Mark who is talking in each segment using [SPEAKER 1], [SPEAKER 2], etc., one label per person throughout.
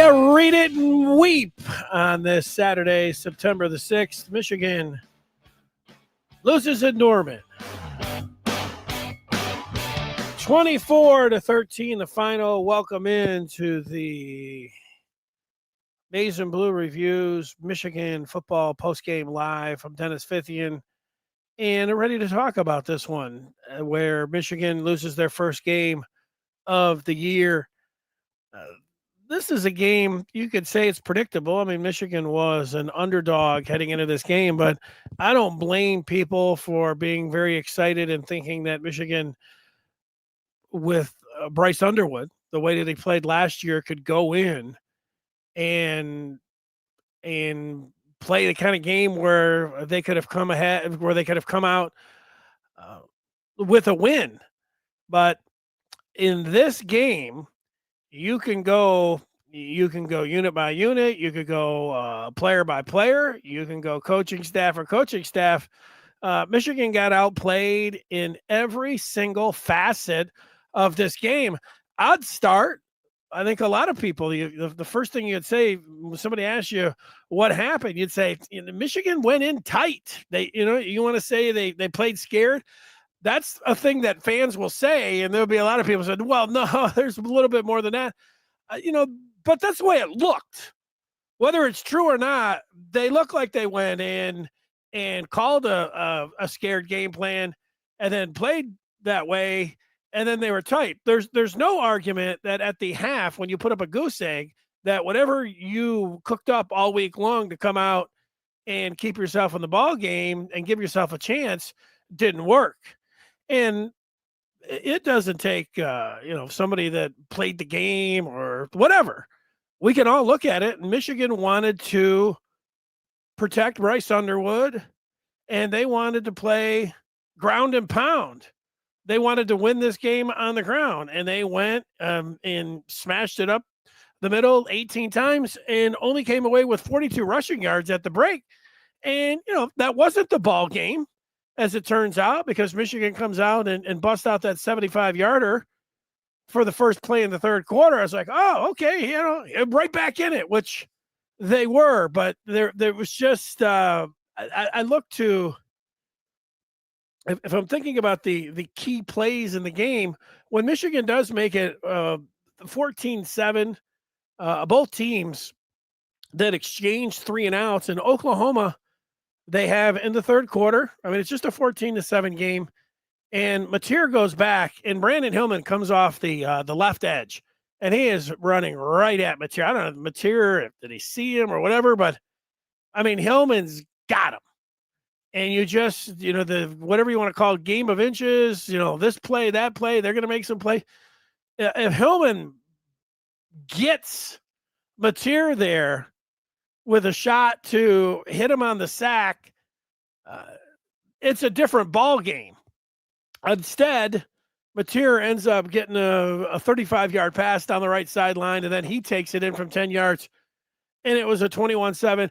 [SPEAKER 1] Read it and weep on this Saturday, September the 6th. Michigan loses at Norman. 24-13, the final. Welcome into the Maize and Blue Reviews, Michigan football postgame live. I'm Dennis Fithian, and I'm ready to talk about this one, where Michigan loses their first game of the year. This is a game you could say it's predictable. I mean, Michigan was an underdog heading into this game, but I don't blame people for being very excited and thinking that Michigan, with Bryce Underwood, the way that they played last year, could go in and play the kind of game where they could have come ahead, where they could have come out with a win. But in this game, you can go unit by unit. You could go player by player. You can go coaching staff or coaching staff. Michigan got outplayed in every single facet of this game. I'd start. I think a lot of people, the first thing you'd say when somebody asks you what happened, you'd say, Michigan went in tight. You want to say they played scared. That's a thing that fans will say, and there'll be a lot of people who said, well, no, there's a little bit more than that. But that's the way it looked. Whether it's true or not, they look like they went in and called a scared game plan and then played that way, and then they were tight. There's no argument that at the half, when you put up a goose egg, that whatever you cooked up all week long to come out and keep yourself in the ball game and give yourself a chance didn't work. And it doesn't take, somebody that played the game or whatever. We can all look at it. And Michigan wanted to protect Bryce Underwood, and they wanted to play ground and pound. They wanted to win this game on the ground, and they went and smashed it up the middle 18 times and only came away with 42 rushing yards at the break. And, that wasn't the ball game, as it turns out, because Michigan comes out and busts out that 75-yarder for the first play in the third quarter. I was like, oh, okay, right back in it, which they were. But there was just I look to, if I'm thinking about the key plays in the game, when Michigan does make it 14-7, both teams that exchange 3 and outs, and Oklahoma, they have in the third quarter. I mean, it's just a 14-7 game, and Mateer goes back, and Brandon Hillman comes off the left edge, and he is running right at Mateer. I don't know, Mateer, did he see him or whatever, but I mean, Hillman's got him. And you just, the whatever you want to call it, game of inches, this play, that play, they're going to make some play. If Hillman gets Mateer there with a shot to hit him on the sack, it's a different ball game. Instead, Mateer ends up getting a 35-yard pass down the right sideline, and then he takes it in from 10 yards, and it was a 21-7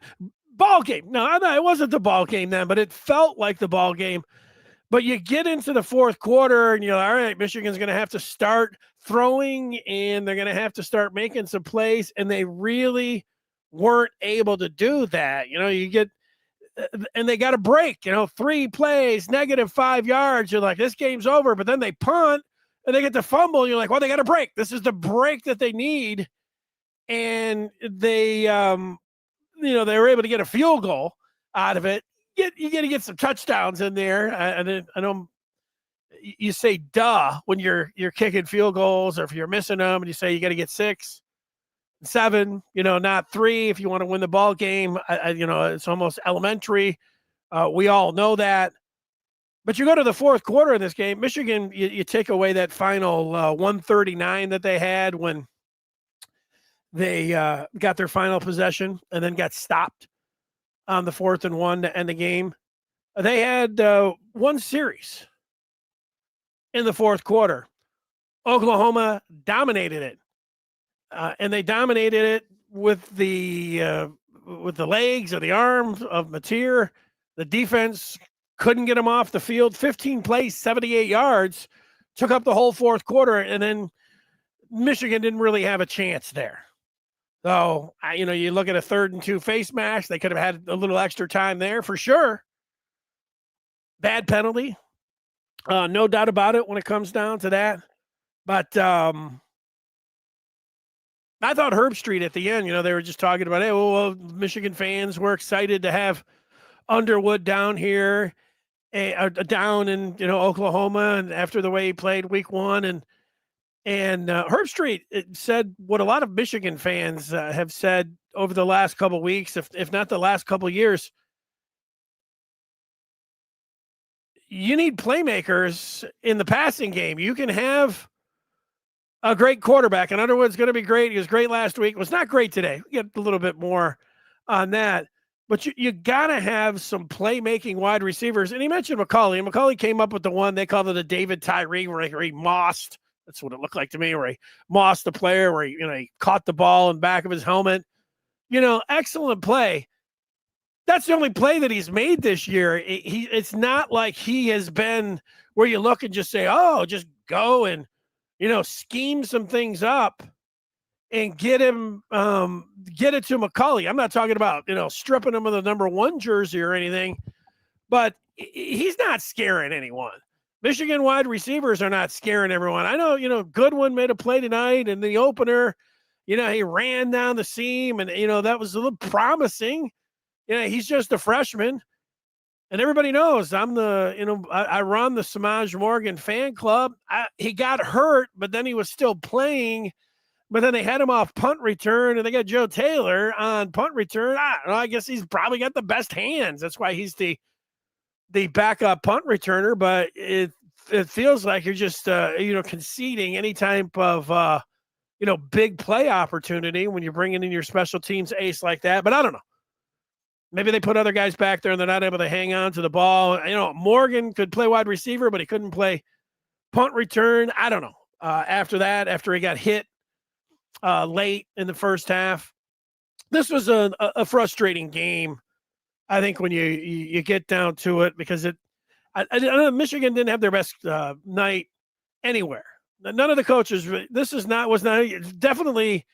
[SPEAKER 1] ball game. No, it wasn't the ball game then, but it felt like the ball game. But you get into the fourth quarter, and you're like, all right, Michigan's going to have to start throwing, and they're going to have to start making some plays, and they really weren't able to do that. You get, and they got a break, 3 plays, -5 yards. You're like, this game's over. But then they punt and they get the fumble. And you're like, well, they got a break. This is the break that they need. And they, they were able to get a field goal out of it. You got to get some touchdowns in there. I know you say duh when you're kicking field goals, or if you're missing them, and you say you got to get 6, 7, not 3 if you want to win the ball game. It's almost elementary. We all know that. But you go to the fourth quarter of this game, Michigan, you take away that final 139 that they had when they got their final possession and then got stopped on the 4th and 1 to end the game. They had one series in the fourth quarter. Oklahoma dominated it. And they dominated it with the legs or the arms of Mateer. The defense couldn't get him off the field. 15 plays, 78 yards, took up the whole fourth quarter, and then Michigan didn't really have a chance there. So, you look at a 3rd and 2 face mash. They could have had a little extra time there for sure. Bad penalty. No doubt about it when it comes down to that. But I thought Herb Street at the end, they were just talking about, hey, well, Michigan fans were excited to have Underwood down here, down in Oklahoma, and after the way he played week 1, and Herb Street said what a lot of Michigan fans have said over the last couple of weeks, if not the last couple of years. You need playmakers in the passing game. You can have a great quarterback, and Underwood's going to be great. He was great last week. Was not great today. We get a little bit more on that. But you got to have some playmaking wide receivers. And he mentioned McCULLEY. And McCULLEY came up with the one, they called it a David Tyree, where he mossed. That's what it looked like to me, where he mossed the player, where he caught the ball in the back of his helmet. Excellent play. That's the only play that he's made this year. It's not like he has been where you look and just say, oh, just go and, scheme some things up and get it to McCULLEY. I'm not talking about, stripping him of the number 1 jersey or anything, but he's not scaring anyone. Michigan wide receivers are not scaring everyone. I know, Goodwin made a play tonight in the opener. He ran down the seam and, that was a little promising. He's just a freshman. And everybody knows I run the Samaj Morgan fan club. He got hurt, but then he was still playing. But then they had him off punt return, and they got Joe Taylor on punt return. I don't know. I guess he's probably got the best hands. That's why he's the backup punt returner. But it feels like you're just conceding any type of big play opportunity when you're bringing in your special teams ace like that. But I don't know. Maybe they put other guys back there and they're not able to hang on to the ball. Morgan could play wide receiver, but he couldn't play punt return. I don't know. After he got hit late in the first half, this was a frustrating game. I think when you get down to it, because Michigan didn't have their best night anywhere. None of the coaches. Was not definitely.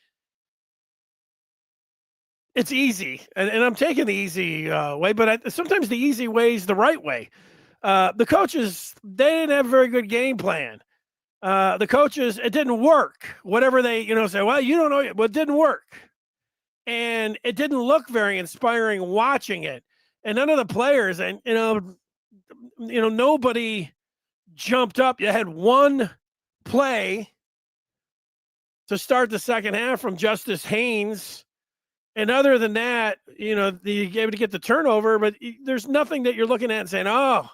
[SPEAKER 1] It's easy, and I'm taking the easy way, but sometimes the easy way is the right way. The coaches, they didn't have a very good game plan. The coaches, it didn't work. Whatever they, say, well, you don't know, well, it didn't work. And it didn't look very inspiring watching it. And none of the players, and, nobody jumped up. You had one play to start the second half from Justice Haynes. And other than that, you gave to get the turnover, but there's nothing that you're looking at and saying, oh,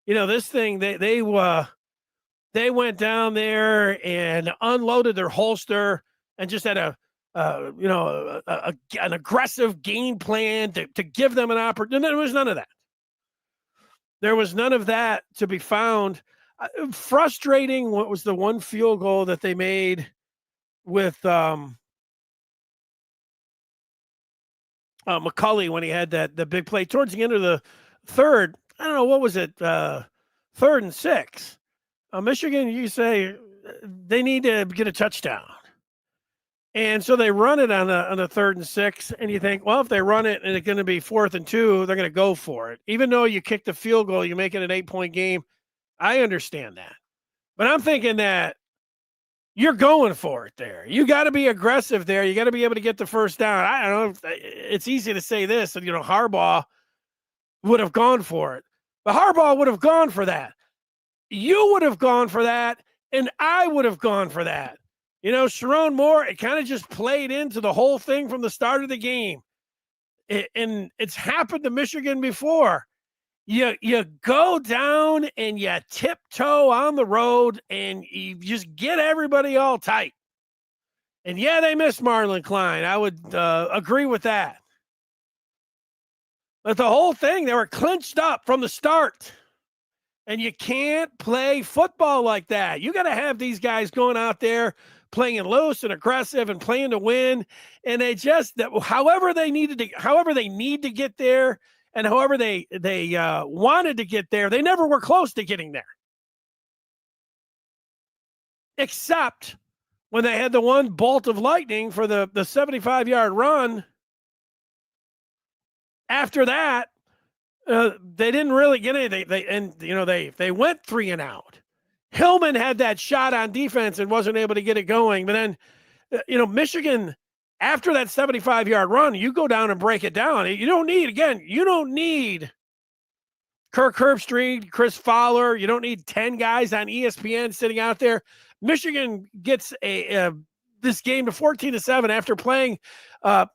[SPEAKER 1] this thing, they went down there and unloaded their holster and just had an aggressive game plan to give them an opportunity. There was none of that. There was none of that to be found. Frustrating. What was the one field goal that they made with McCULLEY when he had the big play towards the end of the third? I don't know, what was it? 3rd and 6. Michigan, you say they need to get a touchdown. And so they run it on a 3rd and 6, and you think, well, if they run it and it's going to be 4th and 2, they're going to go for it. Even though you kick the field goal, you make it an 8-point game. I understand that. But I'm thinking that you're going for it there. You got to be aggressive there. You got to be able to get the first down. I don't know. It's easy to say this, and Harbaugh would have gone for it. But Harbaugh would have gone for that. You would have gone for that, and I would have gone for that. Sharon Moore, it kind of just played into the whole thing from the start of the game. And it's happened to Michigan before. You go down and you tiptoe on the road and you just get everybody all tight. And yeah, they missed Marlon Klein. I would agree with that. But the whole thing, they were clinched up from the start. And you can't play football like that. You got to have these guys going out there playing loose and aggressive and playing to win. And they just, however they need to get there, and however they wanted to get there, they never were close to getting there. Except when they had the one bolt of lightning for the 75-yard run. After that, they didn't really get anything. They went 3 and out. Hillman had that shot on defense and wasn't able to get it going. But then, Michigan, after that 75-yard run, you go down and break it down. You don't need Kirk Herbstreit, Chris Fowler. You don't need 10 guys on ESPN sitting out there. Michigan gets this game to 14-7 after playing a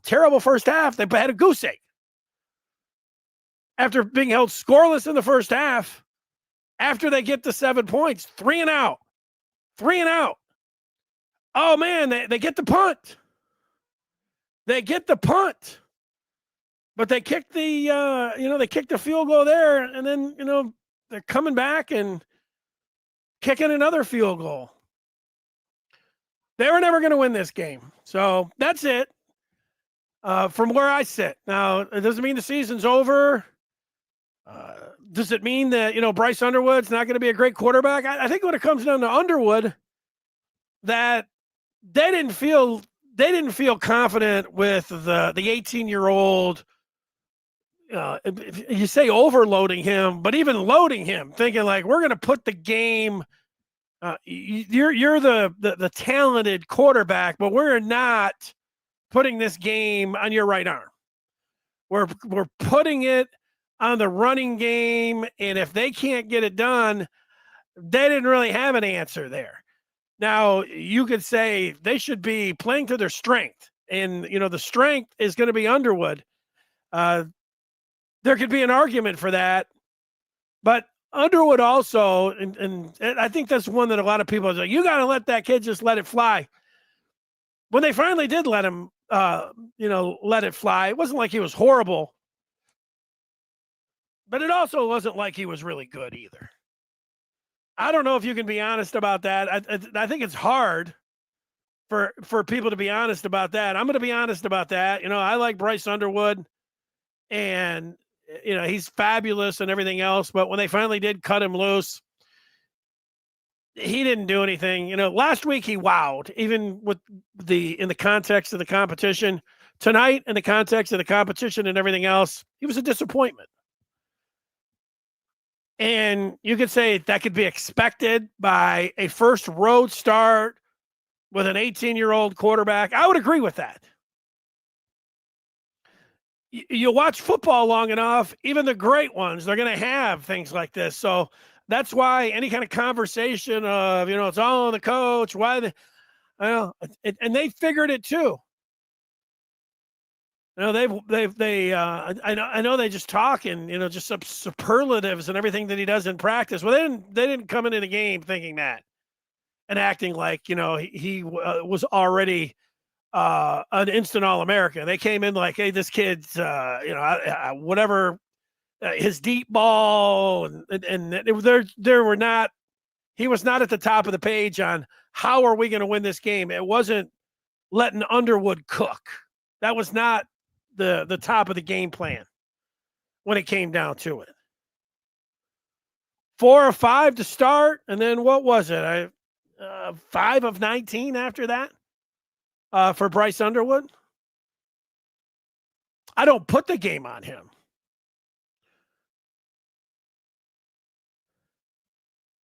[SPEAKER 1] terrible first half. They had a goose egg. After being held scoreless in the first half, after they get the 7 points, 3 and out. Oh man, they get the punt. But they kicked the field goal there, and then, they're coming back and kicking another field goal. They were never going to win this game. So that's it. From where I sit. Now, it doesn't mean the season's over. Does it mean that, Bryce Underwood's not going to be a great quarterback? I think when it comes down to Underwood, that they didn't feel confident with the 18-year-old. You say overloading him, but even loading him, thinking like, we're going to put the game. You're the talented quarterback, but we're not putting this game on your right arm. We're putting it on the running game, and if they can't get it done, they didn't really have an answer there. Now, you could say they should be playing to their strength, and, the strength is going to be Underwood. There could be an argument for that, but Underwood also, and I think that's one that a lot of people say, you got to let that kid just let it fly. When they finally did let him, let it fly, it wasn't like he was horrible. But it also wasn't like he was really good either. I don't know if you can be honest about that. I think it's hard for people to be honest about that. I'm going to be honest about that. I like Bryce Underwood, and, he's fabulous and everything else. But when they finally did cut him loose, he didn't do anything. Last week he wowed, even in the context of the competition. Tonight, in the context of the competition and everything else, he was a disappointment. And you could say that could be expected by a first road start with an 18-year-old quarterback. I would agree with that. You watch football long enough, even the great ones, they're going to have things like this. So that's why any kind of conversation of, it's all on the coach. Why? And they figured it too. I know they just talk and, just some superlatives and everything that he does in practice. Well, they didn't come into the game thinking that and acting like, he was already an instant All-American. They came in like, hey, this kid's, whatever, his deep ball. And he was not at the top of the page on how are we going to win this game. It wasn't letting Underwood cook. That was not the top of the game plan when it came down to it. 4 of 5 to start, and then what was it? 5 of 19 after that for Bryce Underwood. I don't put the game on him.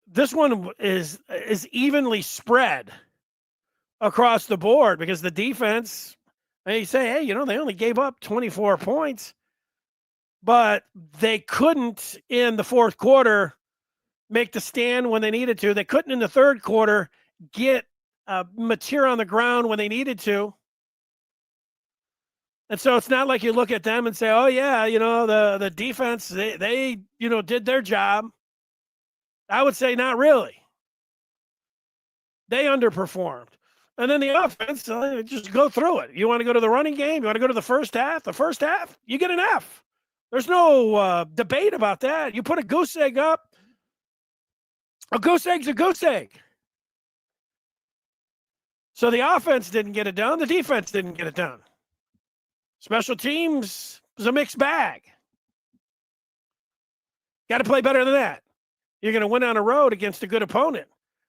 [SPEAKER 1] This one is evenly spread across the board because the defense. And you say, hey, they only gave up 24 points, but they couldn't in the fourth quarter make the stand when they needed to. They couldn't in the third quarter get material on the ground when they needed to. And so it's not like you look at them and say, oh, yeah, the defense, they did their job. I would say not really. They underperformed. And then the offense, just go through it. You want to go to the running game? You want to go to the first half? The first half, you get an F. There's no debate about that. You put a goose egg up. A goose egg's a goose egg. So the offense didn't get it done. The defense didn't get it done. Special teams was a mixed bag. Got to play better than that. You're going to win on the road against a good opponent.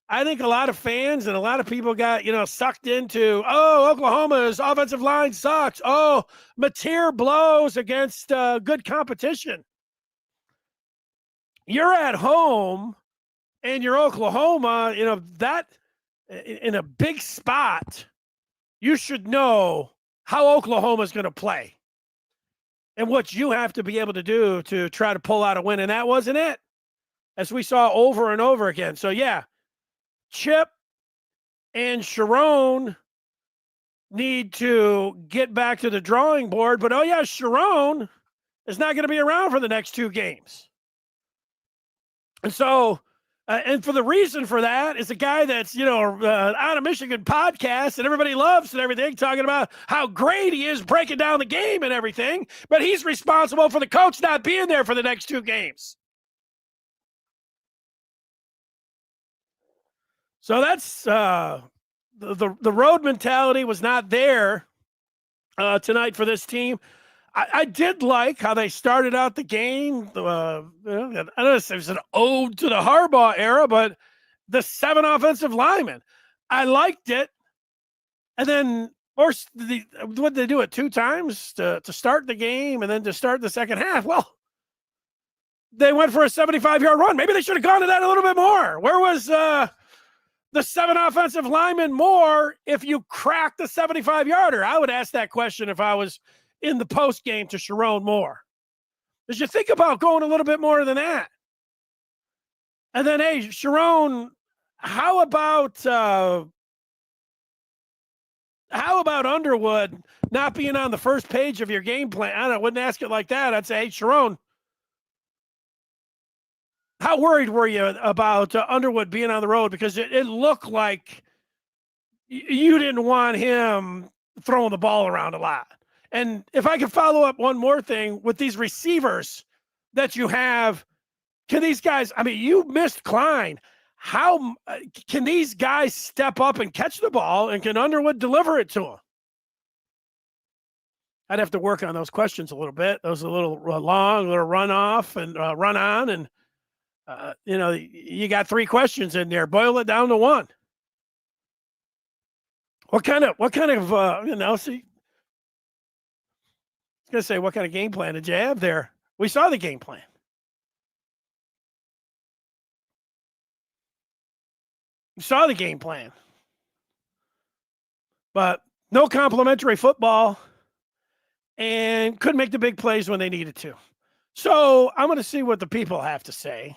[SPEAKER 1] I think a lot of fans and a lot of people got, sucked into, oh, Oklahoma's offensive line sucks. Oh, Mateer blows against good competition. You're at home and you're Oklahoma, that in a big spot, you should know how Oklahoma's going to play and what you have to be able to do to try to pull out a win. And that wasn't it, as we saw over and over again. So, yeah, Chip and Sharon need to get back to the drawing board. But, oh, yeah, Sharon is not going to be around for the next 2 games. And so, and for the reason for that is a guy that's, out of Michigan podcast and everybody loves and everything, talking about how great he is breaking down the game and everything. But he's responsible for the coach not being there for the next 2 games. So that's the road mentality was not there tonight for this team. I did like how they started out the game. I don't know if it was an ode to the Harbaugh era, but the 7 offensive linemen. I liked it. And then, of course, what did they do it 2 times to start the game and then to start the second half? Well, they went for a 75-yard run. Maybe they should have gone to that a little bit more. Where was the 7 offensive linemen more if you cracked the 75-yarder? I would ask that question if I was in the post game to Sharon Moore. Did you think about going a little bit more than that? And then, hey, Sharon, how about Underwood not being on the first page of your game plan? I wouldn't ask it like that. I'd say, hey, Sharon, how worried were you about Underwood being on the road? Because it looked like you didn't want him throwing the ball around a lot. And if I could follow up one more thing with these receivers that you have, can these guys, you missed Klein. How can these guys step up and catch the ball, and can Underwood deliver it to them? I'd have to work on those questions a little bit. Those are a little long, a little run off and run on. And, you got 3 questions in there. Boil it down to 1. What kind of, see, I was going to say, what kind of game plan did you have there? We saw the game plan. We saw the game plan. But no complimentary football and couldn't make the big plays when they needed to. So I'm going to see what the people have to say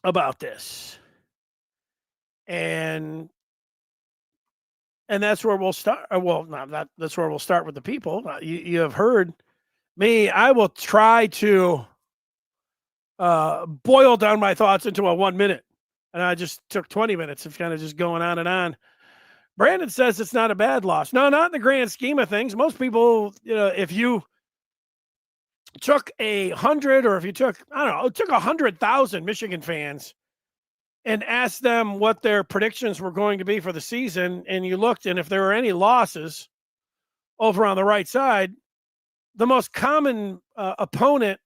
[SPEAKER 1] about this. And that's where we'll start. Well, that's where we'll start with the people. You have heard me. I will try to boil down my thoughts into a 1 minute. And I just took 20 minutes of kind of just going on and on. Brandon says it's not a bad loss. No, not in the grand scheme of things. Most people, if you took 100 or if you took, took 100,000 Michigan fans and asked them what their predictions were going to be for the season, and you looked, and if there were any losses over on the right side, the most common opponent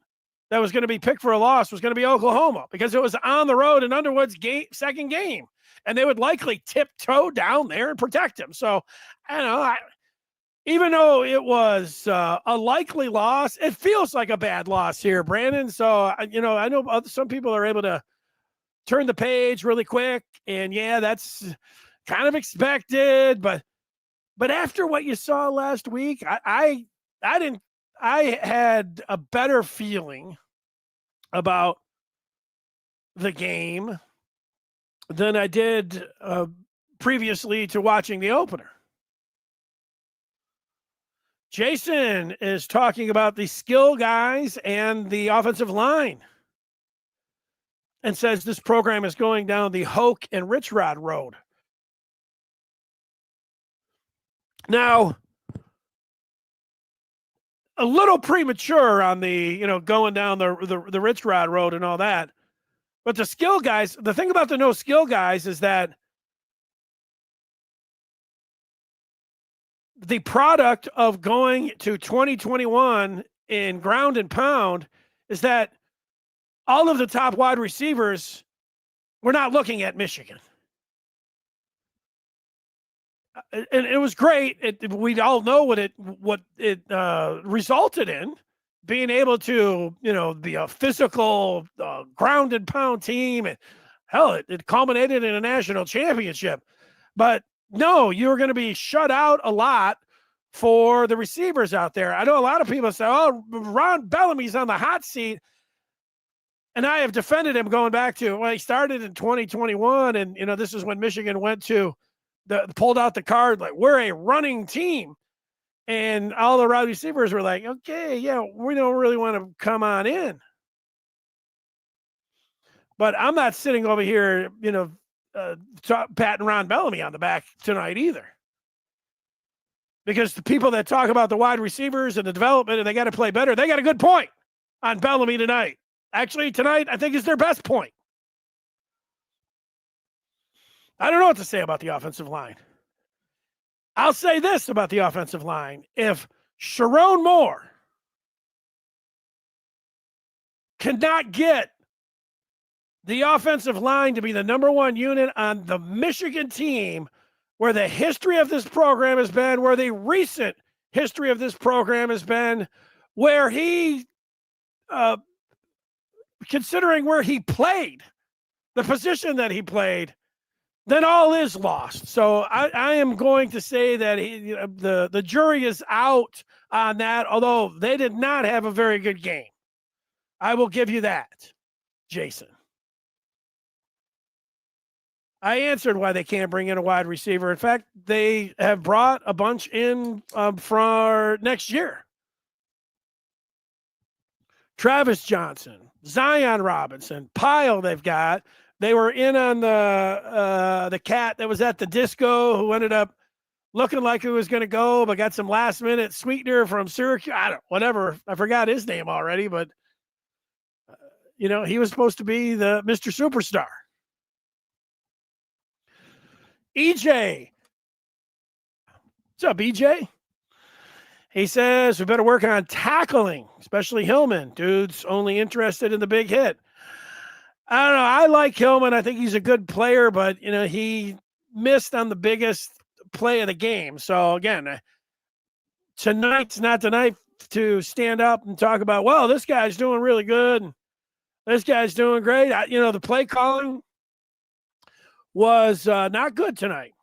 [SPEAKER 1] that was going to be picked for a loss was going to be Oklahoma, because it was on the road in Underwood's second game, and they would likely tiptoe down there and protect him. So, even though it was a likely loss, it feels like a bad loss here, Brandon. So, I know some people are able to turn the page really quick, and yeah, that's kind of expected, but after what you saw last week, I had a better feeling about the game than I did previously to watching the opener. Jason is talking about the skill guys and the offensive line, and says this program is going down the Hoke and Rich Rod road. Now, a little premature on the, going down the Rich Rod road and all that. But the skill guys, the thing about the no skill guys is that the product of going to 2021 in ground and pound is that all of the top wide receivers we're not looking at Michigan. And it was great. We all know what it resulted in, being able to, be a physical, ground and pound team. And hell, it culminated in a national championship. But no, you're going to be shut out a lot for the receivers out there. I know a lot of people say, oh, Ron Bellamy's on the hot seat. And I have defended him going back to, well, he started in 2021. And, this is when Michigan went to pulled out the card, like, we're a running team. And all the wide receivers were like, okay, yeah, we don't really want to come on in. But I'm not sitting over here, patting Ron Bellamy on the back tonight either. Because the people that talk about the wide receivers and the development and they got to play better, they got a good point on Bellamy tonight. Actually, tonight, I think is their best point. I don't know what to say about the offensive line. I'll say this about the offensive line. If Sharon Moore cannot get the offensive line to be the number one unit on the Michigan team, where the history of this program has been, where the recent history of this program has been, where he, considering where he played, the position that he played, then all is lost. So I am going to say that the jury is out on that, although they did not have a very good game. I will give you that, Jason. I answered why they can't bring in a wide receiver. In fact, they have brought a bunch in for next year. Travis Johnson, Zion Robinson, Pyle they've got. They were in on the cat that was at the disco who ended up looking like he was going to go, but got some last minute sweetener from Syracuse. Whatever. I forgot his name already, but he was supposed to be the Mr. Superstar. EJ. What's up, EJ? He says we better work on tackling, especially Hillman. Dude's only interested in the big hit. I don't know. I like Hillman. I think he's a good player, but, he missed on the biggest play of the game. So, again, tonight's not the night to stand up and talk about, well, this guy's doing really good. This guy's doing great. The play calling was not good tonight.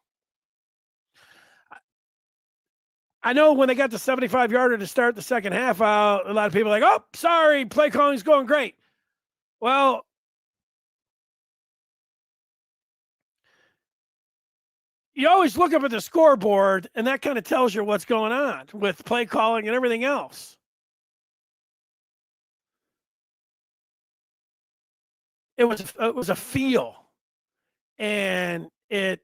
[SPEAKER 1] I know when they got the 75-yarder to start the second half out, a lot of people are like, oh, sorry, play calling's going great. Well, you always look up at the scoreboard, and that kind of tells you what's going on with play calling and everything else. It was a feel, and it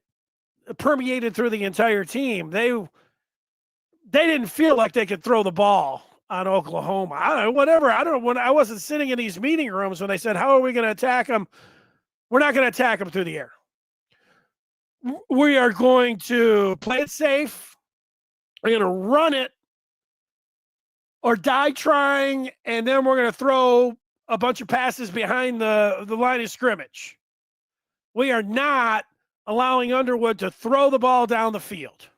[SPEAKER 1] permeated through the entire team. They didn't feel like they could throw the ball on Oklahoma. I don't know. When I wasn't sitting in these meeting rooms when they said, how are we going to attack them? We're not going to attack them through the air. We are going to play it safe. We're going to run it or die trying, and then we're going to throw a bunch of passes behind the line of scrimmage. We are not allowing Underwood to throw the ball down the field.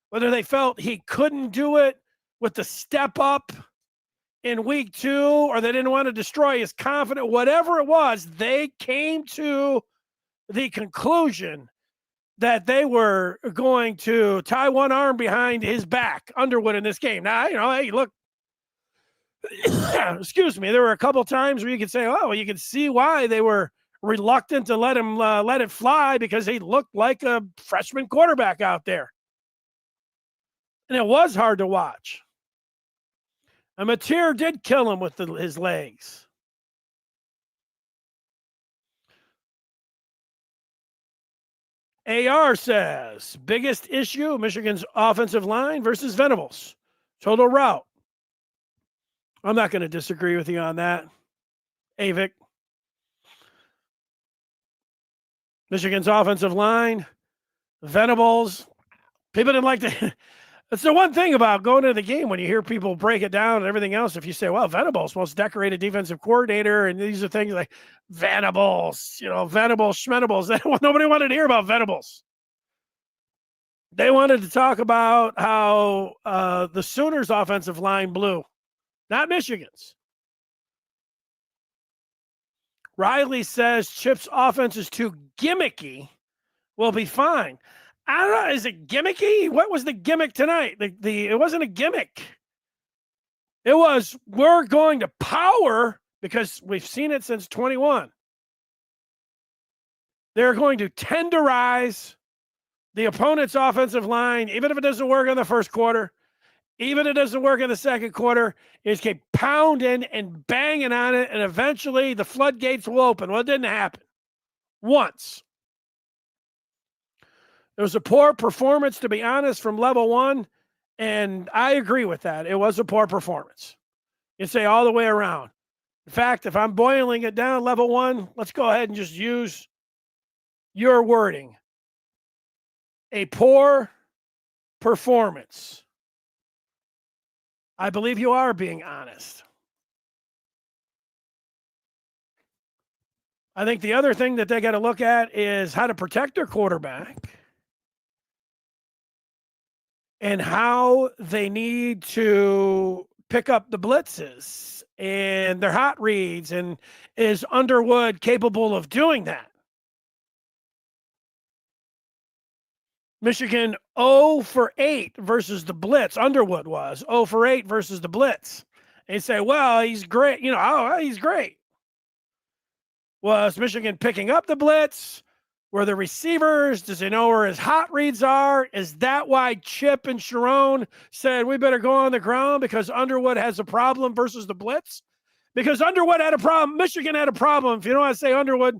[SPEAKER 1] Whether they felt he couldn't do it with the step up in week 2 or they didn't want to destroy his confidence, whatever it was, they came to the conclusion that they were going to tie one arm behind his back, Underwood, in this game. Now, hey, look, excuse me, there were a couple times where you could say, oh, well, you can see why they were reluctant to let him let it fly, because he looked like a freshman quarterback out there. And it was hard to watch. And Mateer did kill him with his legs. AR says, biggest issue, Michigan's offensive line versus Venables. Total route. I'm not going to disagree with you on that. Avik. Michigan's offensive line, Venables. People didn't like It's the one thing about going to the game when you hear people break it down and everything else. If you say, well, Venables, most decorated defensive coordinator, and these are things like Venables, Venables, Schmenables. Nobody wanted to hear about Venables. They wanted to talk about how the Sooners' offensive line blew, not Michigan's. Riley says Chip's offense is too gimmicky. We'll be fine. I don't know. Is it gimmicky? What was the gimmick tonight? It wasn't a gimmick. It was, we're going to power, because we've seen it since 21. They're going to tenderize the opponent's offensive line, even if it doesn't work in the first quarter, even if it doesn't work in the second quarter, is keep pounding and banging on it, and eventually the floodgates will open. Well, it didn't happen once. It was a poor performance, to be honest, from level one, and I agree with that. It was a poor performance. You say all the way around. In fact, if I'm boiling it down, level one, let's go ahead and just use your wording. A poor performance. I believe you are being honest. I think the other thing that they got to look at is how to protect their quarterback and how they need to pick up the blitzes and their hot reads, and is Underwood capable of doing that? Michigan 0 for 8 versus the blitz. Underwood was 0 for 8 versus the blitz. And you say, well, he's great. He's great. Was Michigan picking up the blitz? Were the receivers? Does he know where his hot reads are? Is that why Chip and Sharon said we better go on the ground because Underwood has a problem versus the blitz? Because Underwood had a problem. Michigan had a problem. If you don't want to say Underwood,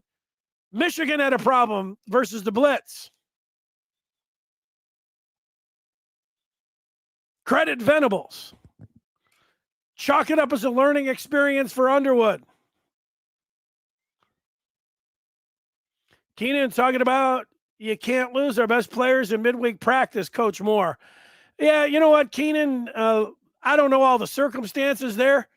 [SPEAKER 1] Michigan had a problem versus the blitz. Credit Venables. Chalk it up as a learning experience for Underwood. Keenan talking about you can't lose our best players in midweek practice, Coach Moore. Yeah, you know what, Keenan? I don't know all the circumstances there,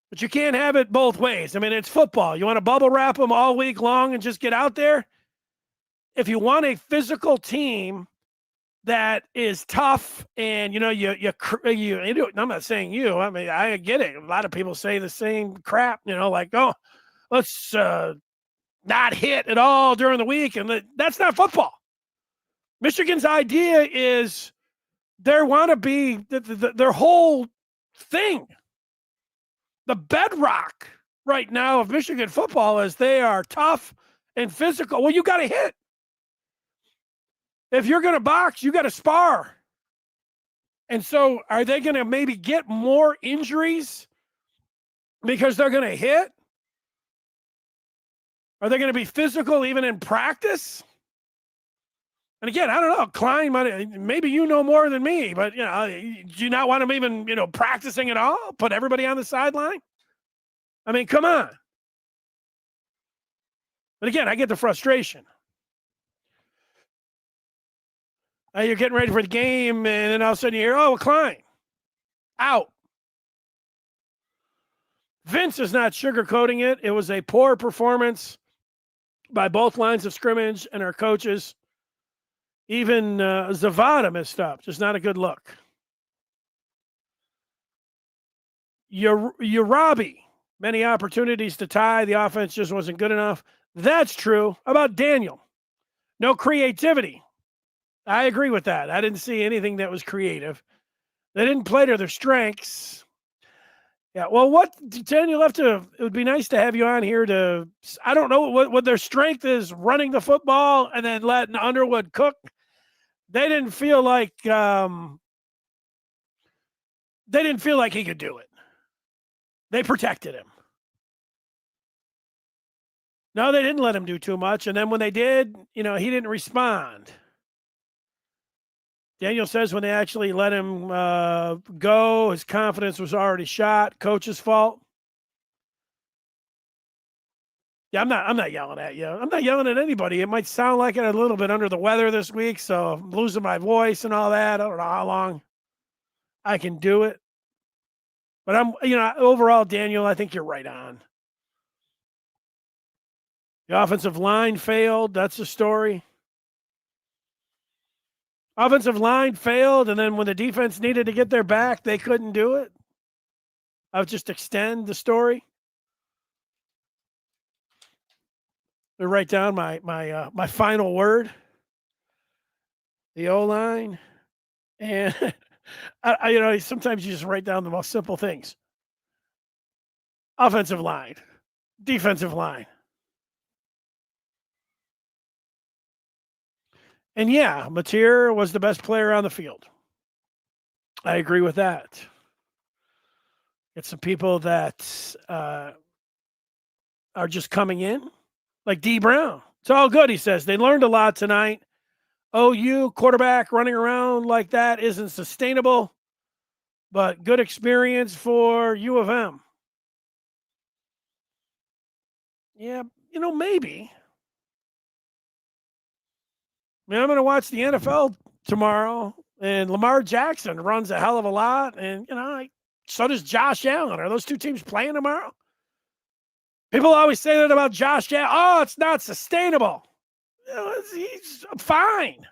[SPEAKER 1] but you can't have it both ways. I mean, it's football. You want to bubble wrap them all week long and just get out there? If you want a physical team that is tough, and I'm not saying you. I mean, I get it. A lot of people say the same crap. Like, oh, let's not hit at all during the week, and that's not football. Michigan's idea is they want to be their whole thing. The bedrock right now of Michigan football is they are tough and physical. Well, you got to hit. If you're going to box, you got to spar. And so are they going to maybe get more injuries because they're going to hit? Are they going to be physical even in practice? And again, I don't know. Klein, maybe you know more than me, but, do you not want them even, practicing at all? Put everybody on the sideline? I mean, come on. But again, I get the frustration. You're getting ready for the game, and then all of a sudden you hear, oh, Klein, out. Vince is not sugarcoating it. It was a poor performance by both lines of scrimmage and our coaches. Even ZVADA messed up. Just not a good look. Urabi, many opportunities to tie. The offense just wasn't good enough. That's true. How about Daniel? No creativity. I agree with that. I didn't see anything that was creative. They didn't play to their strengths. Yeah, well, Daniel, it would be nice to have you on here to, I don't know what their strength is, running the football and then letting Underwood cook. They didn't feel like he could do it. They protected him. No, they didn't let him do too much. And then when they did, he didn't respond. Daniel says when they actually let him go, his confidence was already shot. Coach's fault. Yeah, I'm not yelling at you. I'm not yelling at anybody. It might sound like it a little bit under the weather this week, so I'm losing my voice and all that. I don't know how long I can do it. But overall, Daniel, I think you're right on. The offensive line failed. That's the story. Offensive line failed, and then when the defense needed to get their back, they couldn't do it. I'll just extend the story. I write down my final word. The O-line, and sometimes you just write down the most simple things. Offensive line, defensive line. And yeah, Mateer was the best player on the field. I agree with that. It's some people that are just coming in, like D. Brown. It's all good, he says. They learned a lot tonight. OU quarterback running around like that isn't sustainable, but good experience for U of M. Yeah, maybe. I mean, I'm going to watch the NFL tomorrow, and Lamar Jackson runs a hell of a lot, and so does Josh Allen. Are those two teams playing tomorrow? People always say that about Josh Allen. Oh, it's not sustainable. He's fine.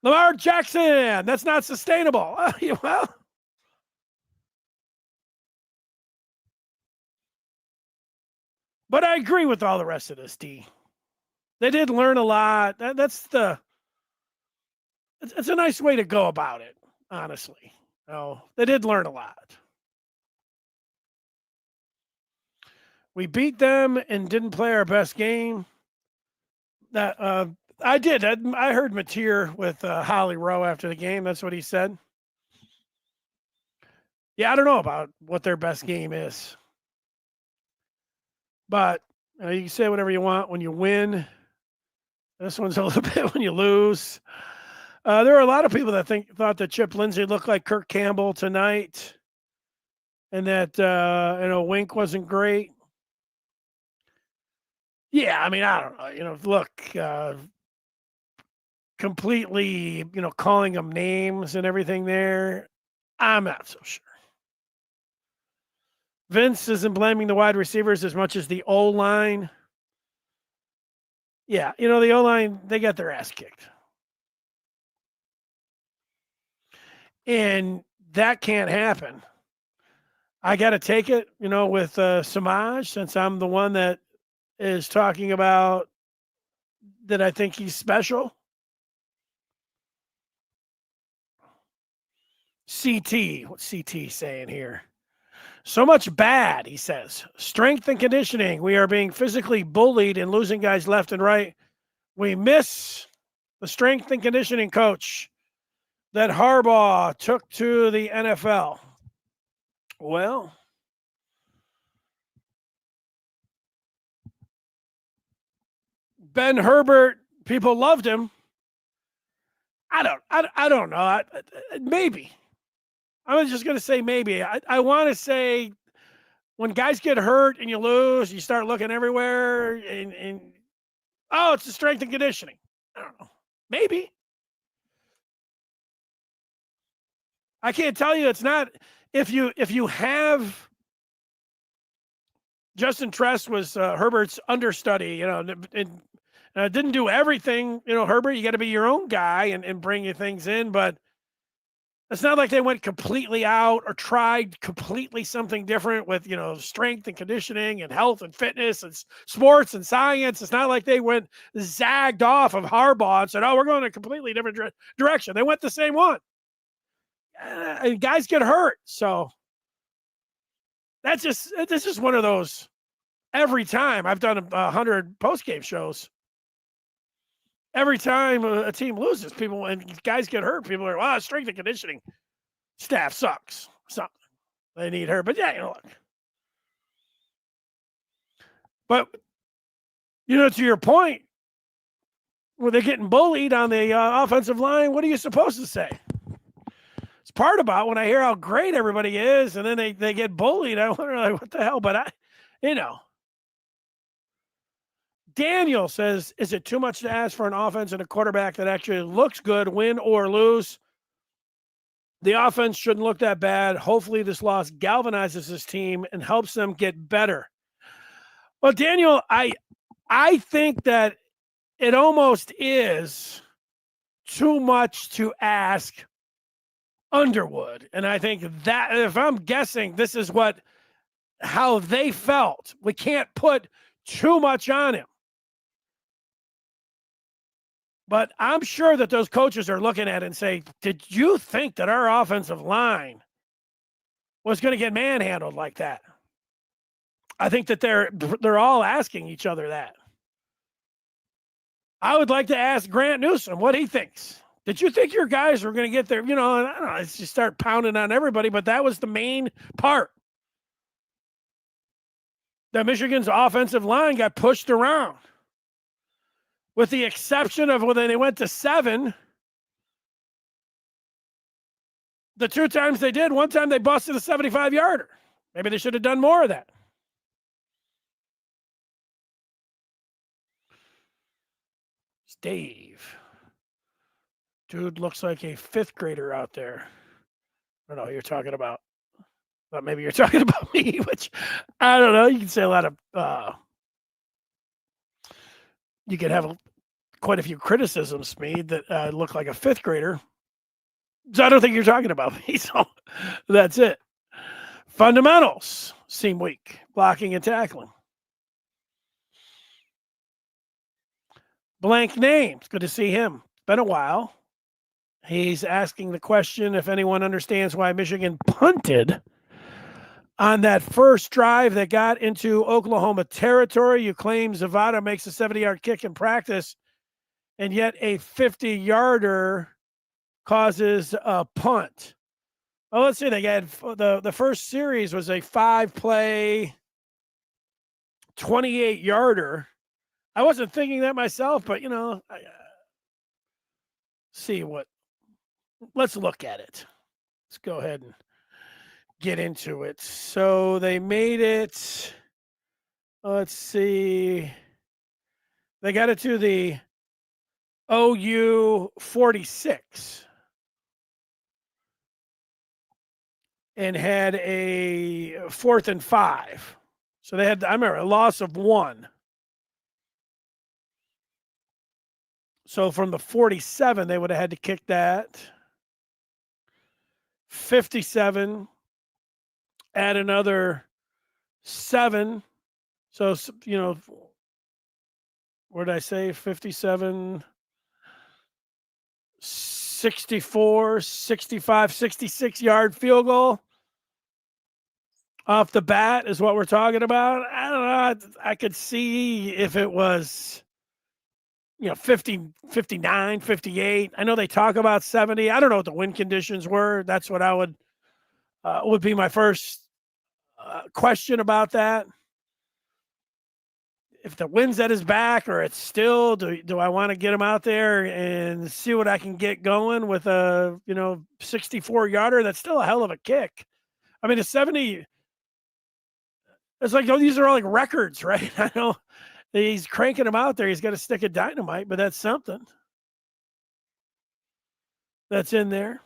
[SPEAKER 1] Lamar Jackson, that's not sustainable. Well, but I agree with all the rest of this, D. They did learn a lot. It's a nice way to go about it, honestly. They did learn a lot. We beat them and didn't play our best game. That I did. I heard Mateer with Holly Rowe after the game. That's what he said. Yeah, I don't know about what their best game is. But you can say whatever you want when you win. This one's a little bit when you lose. There are a lot of people that thought that Chip Lindsey looked like Kirk Campbell tonight, and that Wink wasn't great. Yeah, I mean, I don't know. Look, completely, calling them names and everything there, I'm not so sure. Vince isn't blaming the wide receivers as much as the O-line. Yeah, the O-line, they got their ass kicked. And that can't happen. I got to take it, with Samaj, since I'm the one that is talking about that I think he's special. CT, what's CT saying here? So much bad, he says. Strength and conditioning. We are being physically bullied and losing guys left and right. We miss the strength and conditioning coach that Harbaugh took to the NFL. Well, Ben Herbert, people loved him. I don't know. Maybe. I was just going to say maybe. I want to say when guys get hurt and you lose, you start looking everywhere and it's the strength and conditioning. I don't know. Maybe. I can't tell you it's not. If you have Justin Tress was Herbert's understudy, and didn't do everything. Herbert, you got to be your own guy and bring your things in, but it's not like they went completely out or tried completely something different with, strength and conditioning and health and fitness and sports and science. It's not like they went zagged off of Harbaugh and said, we're going a completely different direction. They went the same one. And guys get hurt. So it's just one of those. Every time I've done 100 post-game shows, every time a team loses, people and guys get hurt, people are, strength and conditioning staff sucks. Something. They need her. But yeah, look. But, to your point, when they're getting bullied on the offensive line, what are you supposed to say? It's part about when I hear how great everybody is, and then they get bullied. I wonder, what the hell? But Daniel says, is it too much to ask for an offense and a quarterback that actually looks good, win or lose? The offense shouldn't look that bad. Hopefully this loss galvanizes this team and helps them get better. Well, Daniel, I think that it almost is too much to ask Underwood. And I think that, if I'm guessing, this is how they felt. We can't put too much on him. But I'm sure that those coaches are looking at it and say, did you think that our offensive line was going to get manhandled like that? I think that they're all asking each other that. I would like to ask Grant Newsom what he thinks. Did you think your guys were going to get there? You know, I don't know, it's just start pounding on everybody, but that was the main part. That Michigan's offensive line got pushed around. With the exception of when they went to 7, the 2 times they did, one time they busted a 75-yarder. Maybe they should have done more of that. It's Dave. Dude looks like a 5th grader out there. I don't know who you're talking about. But maybe you're talking about me, which I don't know. You can say a lot of you could have quite a few criticisms made that look like a 5th grader. So I don't think you're talking about me. So that's it. Fundamentals seem weak. Blocking and tackling. Blank names. Good to see him. It's been a while. He's asking the question if anyone understands why Michigan punted on that first drive that got into Oklahoma territory. You claim ZVADA makes a 70-yard kick in practice, and yet a 50-yarder causes a punt. Well, let's see. They had the first series was a 5-play, 28-yarder. I wasn't thinking that myself, but, you know, let's look at it. Let's go ahead and get into it. So they made it, let's see. They got it to the OU 46 and had a 4th and 5. So they had, I remember, a loss of 1. So from the 47, they would have had to kick that. 57, add another 7. So, you know, what did I say? 57, 64, 65, 66-yard field goal off the bat is what we're talking about. I don't know. I could see if it was, you know, 50, 59, 58. I know they talk about 70. I don't know what the wind conditions were. That's what I would be my first question about that. If the wind's at his back or it's still, do I want to get him out there and see what I can get going with a, you know, 64-yarder? That's still a hell of a kick. I mean, a 70, it's like, oh, these are all like records, right? I know he's cranking them out there. He's got a stick of dynamite, but that's something that's in there.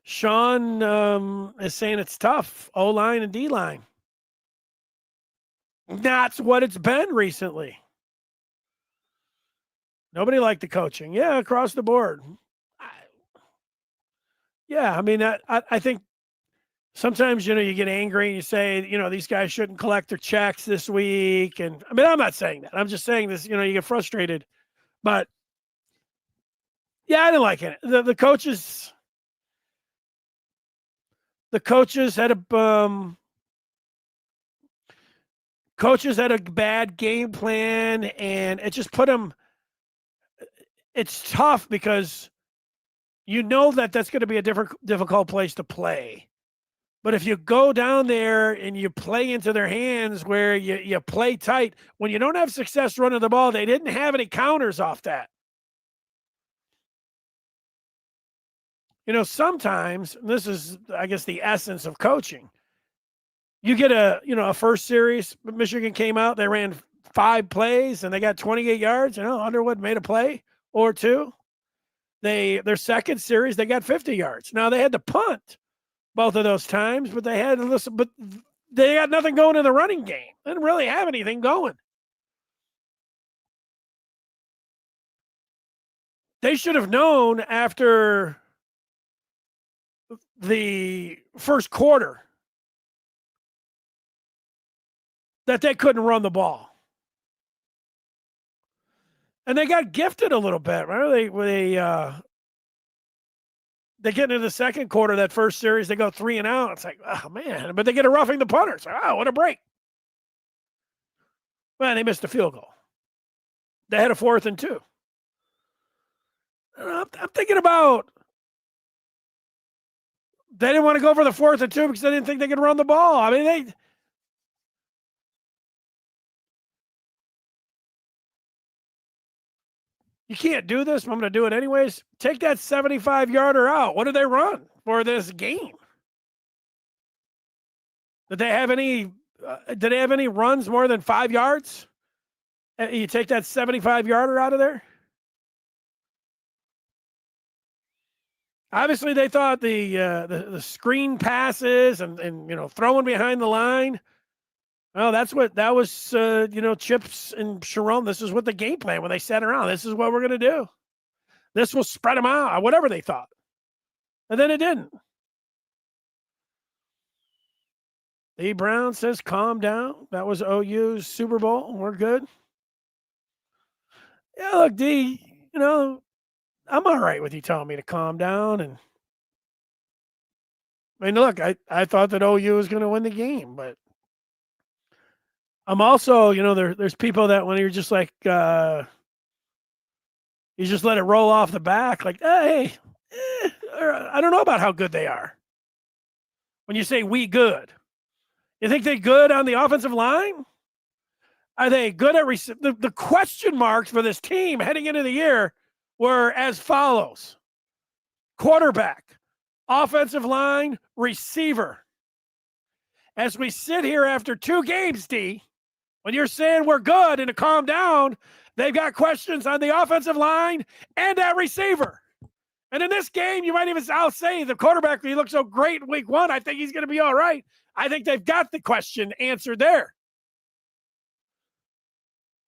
[SPEAKER 1] Sean is saying it's tough, O-line and D-line. That's what it's been recently. Nobody liked the coaching. Yeah, across the board. I mean, I think sometimes, you know, you get angry and you say, you know, these guys shouldn't collect their checks this week. And I mean, I'm not saying that. I'm just saying this, you know, you get frustrated. But yeah, I didn't like it. The coaches had a bad game plan, and it just put them. It's tough because you know that's going to be a difficult place to play. But if you go down there and you play into their hands where you play tight, when you don't have success running the ball, they didn't have any counters off that. You know, sometimes, this is, I guess, the essence of coaching. you get a first series. Michigan came out, they ran 5 plays and they got 28 yards. Underwood made a play or 2. Their second series, they got 50 yards. Now they had to punt both of those times, but they got nothing going in the running game. They didn't really have anything going. They should have known after the first quarter that they couldn't run the ball. And they got gifted a little bit. Right? They get into the second quarter, that first series, they go 3 and out. It's like, oh, man. But they get a roughing the punter. It's like, oh, what a break. Well, they missed a field goal. They had a 4th and 2. I'm thinking about they didn't want to go for the 4th and 2 because they didn't think they could run the ball. I mean, you can't do this. I'm going to do it anyways. Take that 75-yarder out. What did they run for this game? Did they have any runs more than 5 yards? You take that 75-yarder out of there? Obviously, they thought the screen passes and throwing behind the line. Oh, that was Chips and Sharon. This is what the game plan when they sat around. This is what we're going to do. This will spread them out, whatever they thought. And then it didn't. D. Brown says, calm down. That was OU's Super Bowl. We're good. Yeah, look, D, I'm all right with you telling me to calm down. And I mean, look, I thought that OU was going to win the game, but I'm also, there's people that when you're just like, you just let it roll off the back, like, hey, I don't know about how good they are. When you say we good, you think they're good on the offensive line? Are they good at the question marks for this team heading into the year were as follows: quarterback, offensive line, receiver. As we sit here after 2 games, D, when you're saying we're good and to calm down, they've got questions on the offensive line and at receiver. And in this game, I'll say the quarterback, he looked so great in week 1. I think he's going to be all right. I think they've got the question answered there.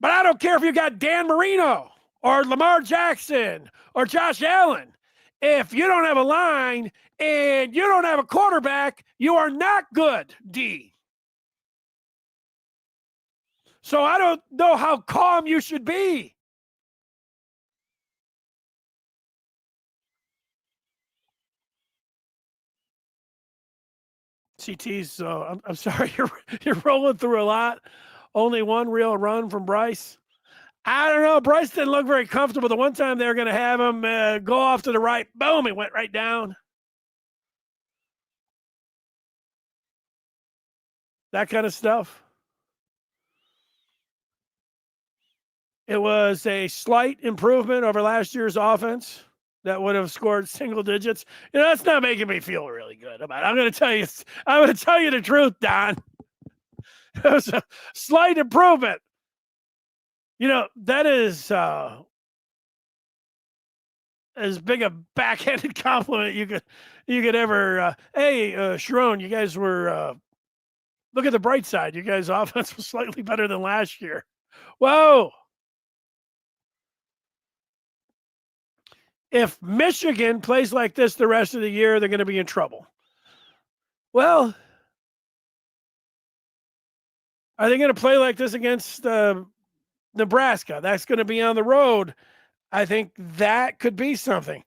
[SPEAKER 1] But I don't care if you got Dan Marino or Lamar Jackson or Josh Allen. If you don't have a line and you don't have a quarterback, you are not good, D. So I don't know how calm you should be. CT's, I'm sorry, you're rolling through a lot. Only one real run from Bryce. I don't know. Bryce didn't look very comfortable. The one time they were going to have him go off to the right, boom, he went right down. That kind of stuff. It was a slight improvement over last year's offense that would have scored single digits. That's not making me feel really good about it. I'm going to tell you the truth, Don. It was a slight improvement. That is as big a backhanded compliment you could ever. Hey, Sharon, you guys were. Look at the bright side. You guys' offense was slightly better than last year. Whoa. If Michigan plays like this the rest of the year, they're going to be in trouble. Well, are they going to play like this against Nebraska? That's going to be on the road. I think that could be something.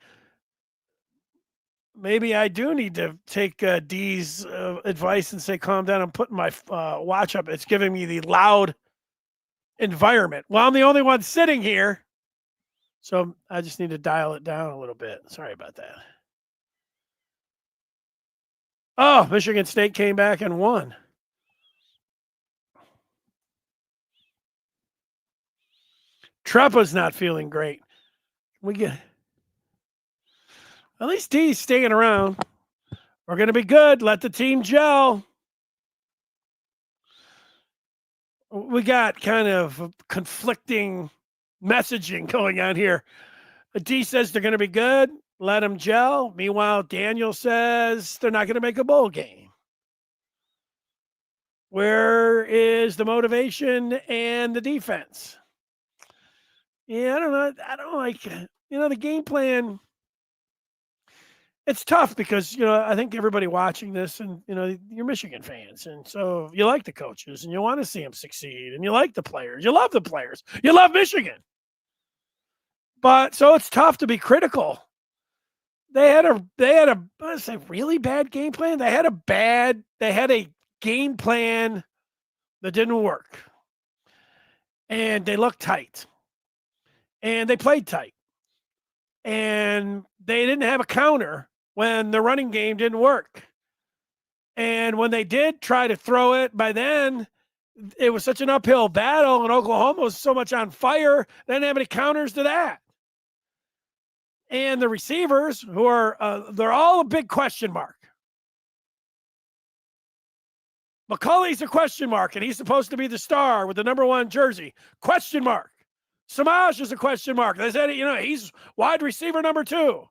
[SPEAKER 1] Maybe I do need to take D's advice and say, calm down. I'm putting my watch up. It's giving me the loud environment. Well, I'm the only one sitting here. So I just need to dial it down a little bit. Sorry about that. Oh, Michigan State came back and won. Treppa's not feeling great. At least D's staying around. We're going to be good. Let the team gel. we got kind of conflicting messaging going on here. D says they're going to be good. Let them gel. Meanwhile, Daniel says they're not going to make a bowl game. Where is the motivation and the defense? Yeah, I don't know. I don't like, the game plan. It's tough because, I think everybody watching this and, you're Michigan fans. And so you like the coaches and you want to see them succeed and you like the players. You love the players. You love Michigan. But so it's tough to be critical. They had a really bad game plan. They had a game plan that didn't work. And they looked tight. And they played tight. And they didn't have a counter when the running game didn't work. And when they did try to throw it, by then it was such an uphill battle and Oklahoma was so much on fire, they didn't have any counters to that. And the receivers, who are, they're all a big question mark. McCULLEY's a question mark, and he's supposed to be the star with the number 1 jersey. Question mark. Samaj is a question mark. They said, he's wide receiver number 2.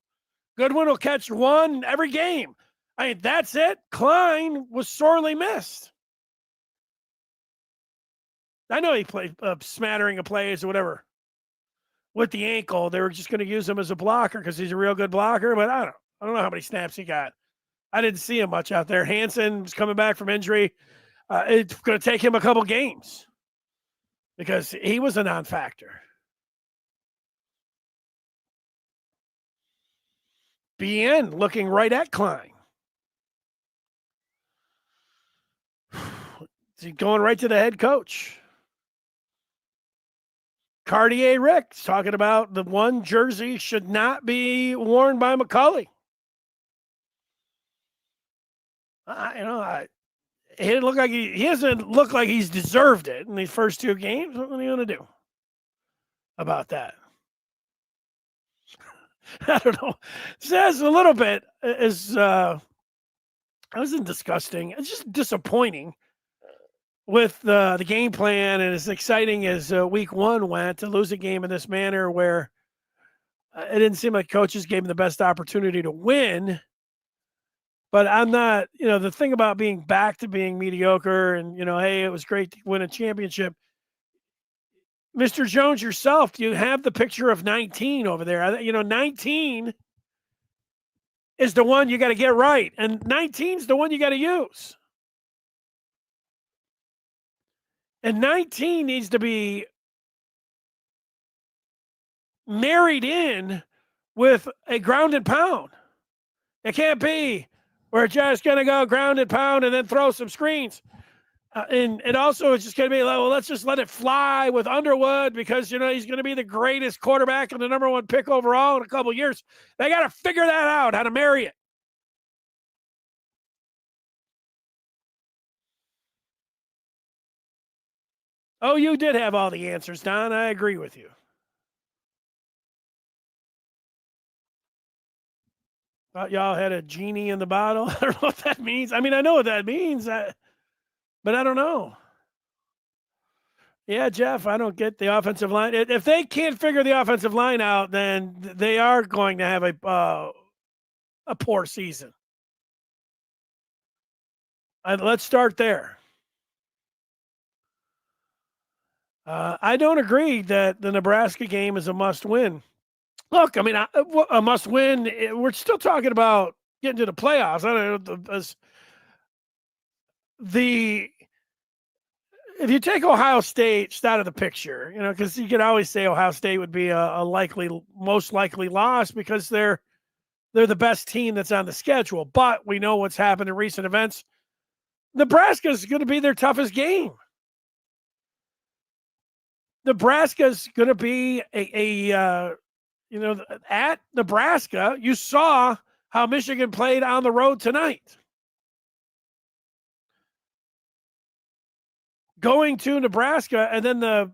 [SPEAKER 1] Goodwin will catch 1 every game. I mean, that's it. Klein was sorely missed. I know he played a smattering of plays or whatever with the ankle. They were just going to use him as a blocker because he's a real good blocker, but I don't know how many snaps he got. I didn't see him much out there. Hansen was coming back from injury. It's going to take him a couple games because he was a non-factor. BN looking right at Klein. Going right to the head coach. Cartier Rick's talking about the 1 jersey should not be worn by McCULLEY. He didn't look like he doesn't look like he's deserved it in these first 2 games. What are you going to do about that? I don't know. Says a little bit is it wasn't disgusting. It's just disappointing with the game plan, and as exciting as week 1 went, to lose a game in this manner where it didn't seem like coaches gave him the best opportunity to win. But I'm not, the thing about being back to being mediocre and, hey, it was great to win a championship. Mr. Jones, yourself, you have the picture of 19 over there. 19 is the one you got to get right, and 19 is the one you got to use. And 19 needs to be married in with a ground and pound. It can't be we're just going to go ground and pound and then throw some screens. And it also is just going to be, well, let's just let it fly with Underwood because, he's going to be the greatest quarterback and the number 1 pick overall in a couple of years. They got to figure that out, how to marry it. Oh, you did have all the answers, Don. I agree with you. Thought y'all had a genie in the bottle. I don't know what that means. I mean, I know what that means, but I don't know. Yeah, Jeff, I don't get the offensive line. If they can't figure the offensive line out, then they are going to have a poor season. Let's start there. I don't agree that the Nebraska game is a must-win. Look, I mean, a must-win. We're still talking about getting to the playoffs. I don't know if you take Ohio State out of the picture, because you could always say Ohio State would be a most likely loss because they're the best team that's on the schedule. But we know what's happened in recent events. Nebraska is going to be their toughest game. Nebraska's going to be at Nebraska. You saw how Michigan played on the road tonight. Going to Nebraska and then the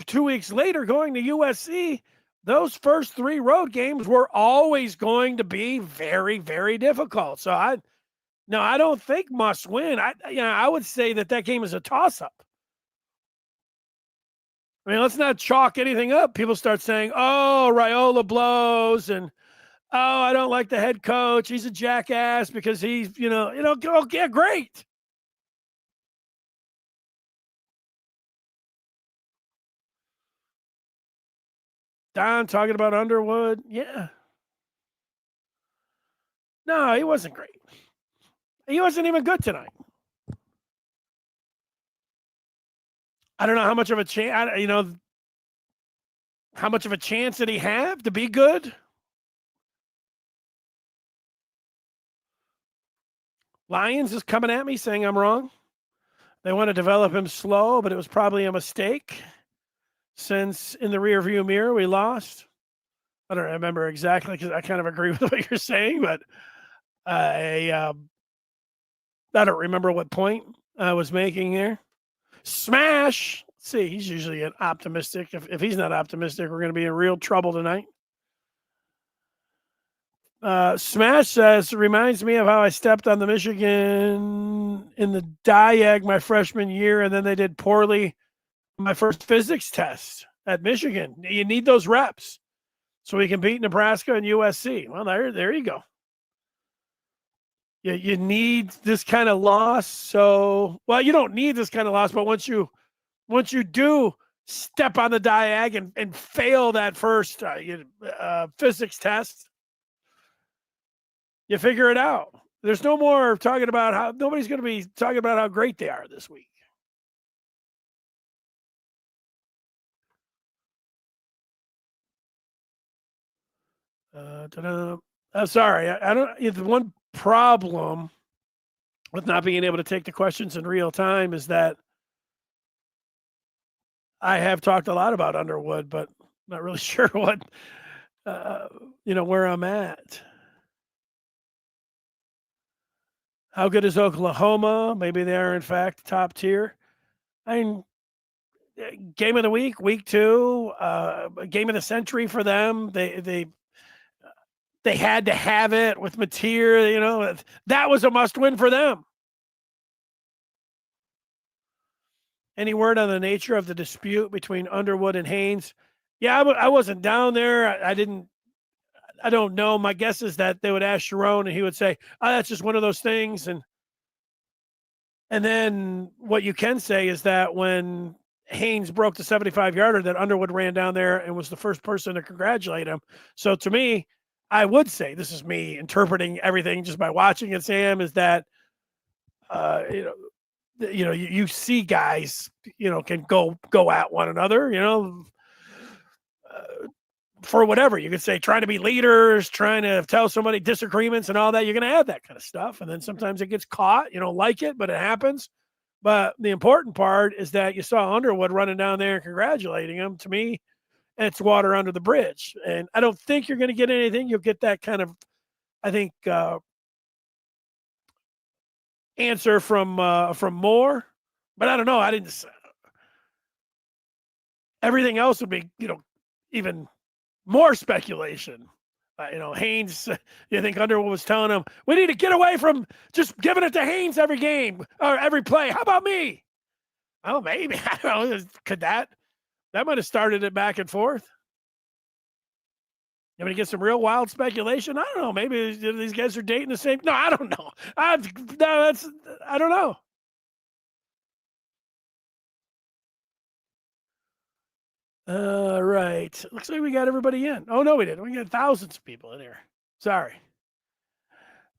[SPEAKER 1] 2 weeks later going to USC, those first 3 road games were always going to be very, very difficult. So I don't think must win. I would say that game is a toss-up. I mean, let's not chalk anything up. People start saying, "Oh, Raiola blows," and "Oh, I don't like the head coach. He's a jackass because he's, oh, yeah, great." Don talking about Underwood. Yeah. No, he wasn't great. He wasn't even good tonight. I don't know how much of a chance, how much of a chance did he have to be good? Lions is coming at me saying I'm wrong. They want to develop him slow, but it was probably a mistake since in the rearview mirror we lost. I don't remember exactly because I kind of agree with what you're saying, but I don't remember what point I was making there. Smash. Let's see, he's usually an optimistic. If he's not optimistic, we're going to be in real trouble tonight. Smash says, reminds me of how I stepped on the Michigan in the diag my freshman year, and then they did poorly my first physics test at Michigan. You need those reps so we can beat Nebraska and USC. Well, there you go. You need this kind of loss. So, well, you don't need this kind of loss, but once you do step on the diag and fail that first physics test, you figure it out. There's no more talking about how nobody's going to be talking about how great they are this week. I'm sorry. I don't. The one problem with not being able to take the questions in real time is that I have talked a lot about Underwood, but not really sure what where I'm at. How good is Oklahoma? Maybe they are in fact top tier. I mean, game of the week 2, game of the century for them. They had to have it with Mateer. That was a must win for them. Any word on the nature of the dispute between Underwood and Haynes? Yeah, I wasn't down there. I don't know. My guess is that they would ask Sharon and he would say, "Oh, that's just one of those things." And then what you can say is that when Haynes broke the 75-yarder, that Underwood ran down there and was the first person to congratulate him. So to me, I would say, this is me interpreting everything just by watching it, Sam, is that you see guys, can go at one another, for whatever. You could say trying to be leaders, trying to tell somebody disagreements and all that. You're going to have that kind of stuff. And then sometimes it gets caught. You don't like it, but it happens. But the important part is that you saw Underwood running down there and congratulating him. To me, it's water under the bridge. And I don't think you're going to get anything. You'll get that kind of, I think, answer from Moore. But I don't know. I didn't. Everything else would be, even more speculation. Haynes, you think Underwood was telling him, we need to get away from just giving it to Haynes every game or every play. How about me? Oh, maybe. I don't know. Could that might have started it back and forth? You want to get some real wild speculation? I don't know. Maybe these guys are dating the same. No, I don't know. I don't know. Right. Looks like we got everybody in. Oh, no, we didn't. We got thousands of people in here. Sorry.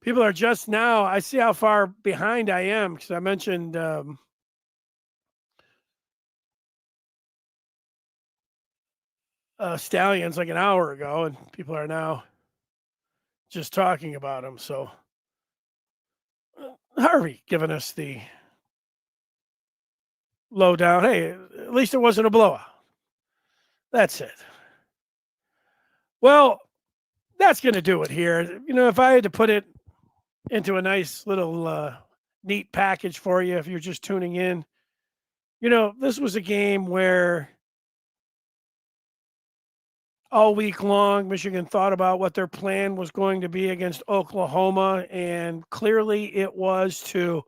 [SPEAKER 1] People are just now. I see how far behind I am because I mentioned Stallions like an hour ago, and people are now just talking about him. So Harvey giving us the lowdown. Hey, at least it wasn't a blowout. That's it. Well, that's going to do it here. If I had to put it into a nice little neat package for you, if you're just tuning in, this was a game where all week long, Michigan thought about what their plan was going to be against Oklahoma, and clearly it was to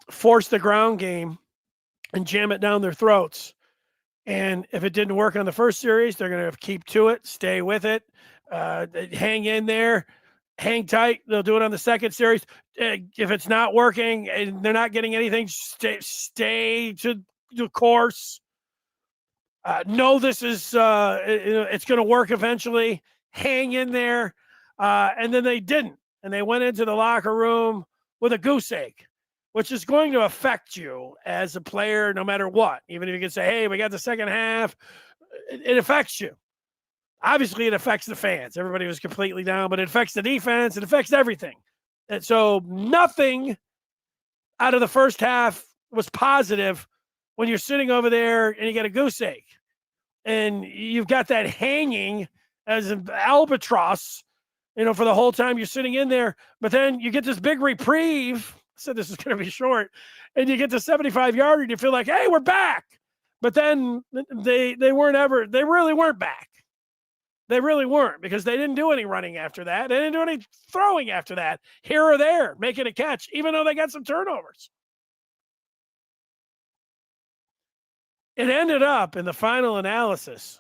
[SPEAKER 1] force the ground game and jam it down their throats. And if it didn't work on the first series, they're going to keep to it, stay with it, hang in there, hang tight. They'll do it on the second series. If it's not working and they're not getting anything, stay to the course. Know this is it's going to work eventually. Hang in there. And then they didn't. And they went into the locker room with a goose egg, which is going to affect you as a player no matter what. Even if you can say, hey, we got the second half, it affects you. Obviously, it affects the fans. Everybody was completely down, but it affects the defense. It affects everything. And so nothing out of the first half was positive when you're sitting over there and you get a goose egg. And you've got that hanging as an albatross, for the whole time you're sitting in there. But then you get this big reprieve. I said this is going to be short. And you get to 75-yarder and you feel like, hey, we're back. But then they really weren't back. They really weren't, because they didn't do any running after that. They didn't do any throwing after that, here or there, making a catch, even though they got some turnovers. It ended up in the final analysis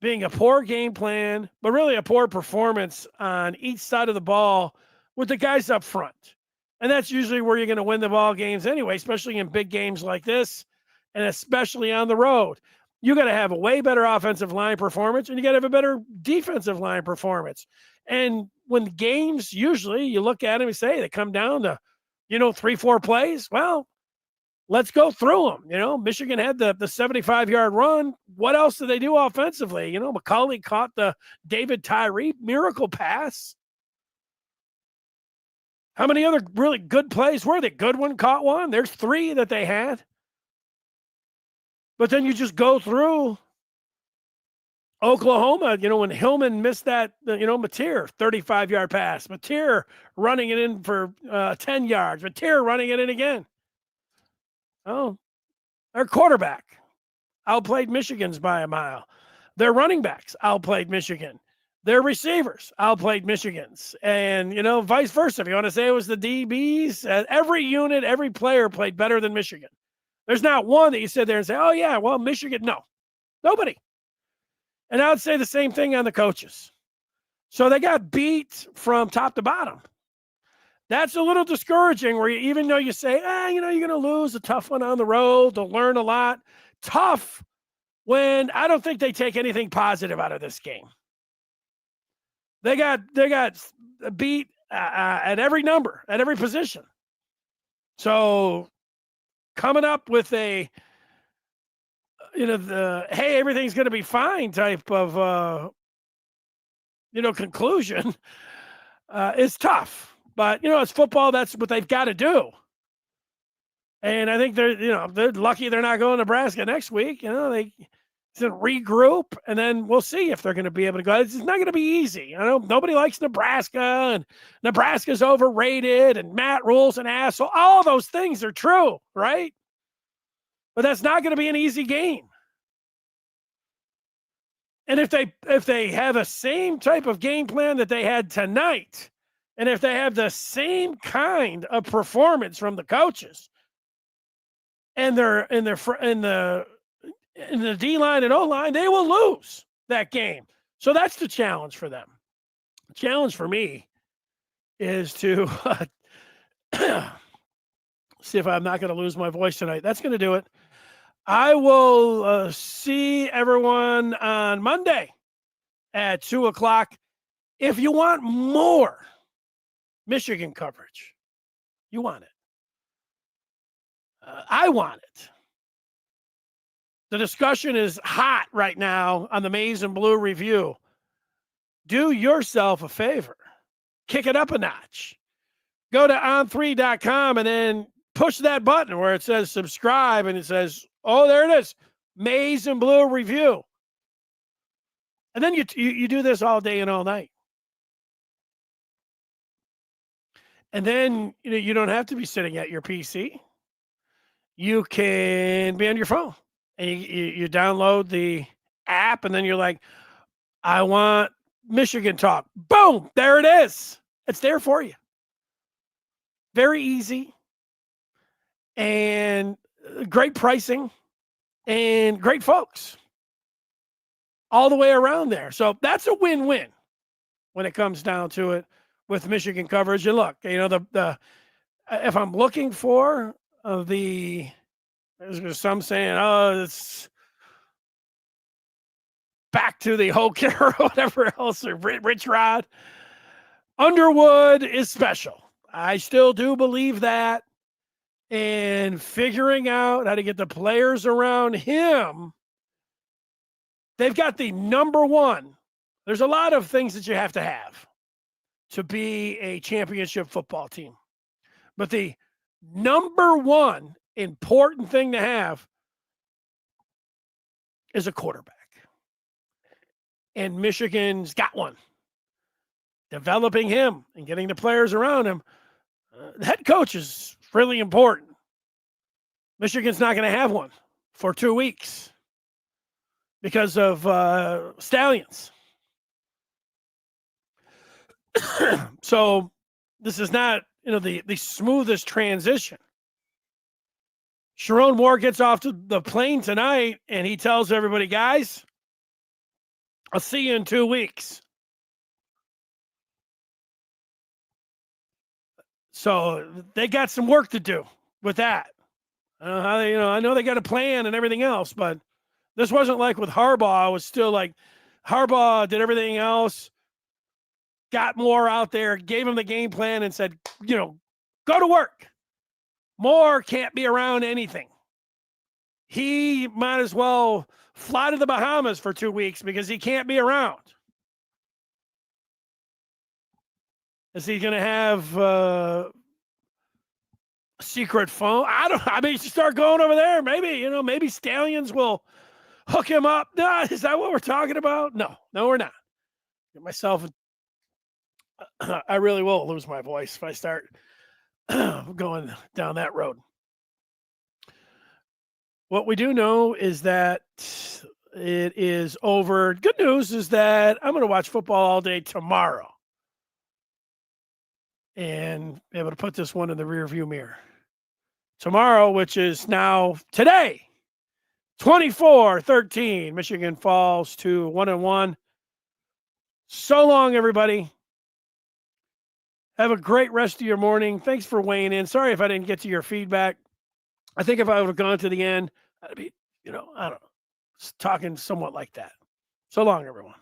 [SPEAKER 1] being a poor game plan, but really a poor performance on each side of the ball with the guys up front. And that's usually where you're going to win the ball games anyway, especially in big games like this, and especially on the road. You got to have a way better offensive line performance, and you got to have a better defensive line performance. And when games, usually you look at them and say they come down to, 3-4 plays. Well, let's go through them. Michigan had the 75-yard run. What else did they do offensively? McCULLEY caught the David Tyree miracle pass. How many other really good plays were there? Goodwin caught one. There's 3 that they had. But then you just go through Oklahoma, when Hillman missed that, Mateer, 35-yard pass. Mateer running it in for 10 yards. Mateer running it in again. Oh, their quarterback outplayed Michigan's by a mile. Their running backs outplayed Michigan. Their receivers outplayed Michigan's. And, vice versa. If you want to say it was the DBs, every unit, every player played better than Michigan. There's not one that you sit there and say, oh, yeah, well, Michigan. No, nobody. And I would say the same thing on the coaches. So they got beat from top to bottom. That's a little discouraging, where even though you say, you're going to lose a tough one on the road, they'll learn a lot. Tough when I don't think they take anything positive out of this game. They got beat at every number, at every position. So coming up with a, hey, everything's going to be fine type of, conclusion is tough. But, it's football. That's what they've got to do. And I think they're lucky they're not going to Nebraska next week. They regroup, and then we'll see if they're going to be able to go. It's not going to be easy. I know nobody likes Nebraska, and Nebraska's overrated, and Matt Rule's an asshole. All those things are true, right? But that's not going to be an easy game. And if they have a same type of game plan that they had tonight, and if they have the same kind of performance from the coaches, and they're in the D line and O line, they will lose that game. So that's the challenge for them. The challenge for me is to see if I'm not going to lose my voice tonight. That's going to do it. I will see everyone on Monday at 2:00. If you want more Michigan coverage, you want it. I want it. The discussion is hot right now on the Maize and Blue review. Do yourself a favor. Kick it up a notch. Go to on3.com and then push that button where it says subscribe, and it says, oh, there it is, Maize and Blue review. And then you do this all day and all night. And then you don't have to be sitting at your PC. You can be on your phone, and you download the app, and then you're like, I want Michigan talk. Boom, there it is. It's there for you. Very easy and great pricing. and great folks all the way around there. So that's a win-win when it comes down to it with Michigan coverage. And look, you know, the if I'm looking for there's some saying, oh, it's back to the Hulk or whatever else, or Rich Rod. Underwood is special. I still do believe that. And figuring out how to get the players around him, they've got the number one. There's a lot of things that you have to be a championship football team. But the number one important thing to have is a quarterback. And Michigan's got one. Developing him and getting the players around him. The head coach is really important. Michigan's not going to have one for 2 weeks because of Stallions. So this is not, you know, the smoothest transition. Sharon Moore gets off to the plane tonight, and he tells everybody, guys, I'll see you in 2 weeks. So they got some work to do with that. I know they got a plan and everything else, but this wasn't like with Harbaugh. It was still like Harbaugh did everything else, got Moore out there, gave him the game plan, and said, you know, go to work. Moore can't be around anything. He might as well fly to the Bahamas for 2 weeks because he can't be around. Is he going to have a secret phone? I mean, start going over there. Maybe Stallions will hook him up. No, is that what we're talking about? No, we're not. Get myself, I really will lose my voice if I start going down that road. What we do know is that it is over. Good news is that I'm going to watch football all day tomorrow and be able to put this one in the rearview mirror. Tomorrow, which is now today, 24-13, Michigan falls to 1-1. So long, everybody. Have a great rest of your morning. Thanks for weighing in. Sorry if I didn't get to your feedback. I think if I would have gone to the end, I'd be, I don't know, talking somewhat like that. So long, everyone.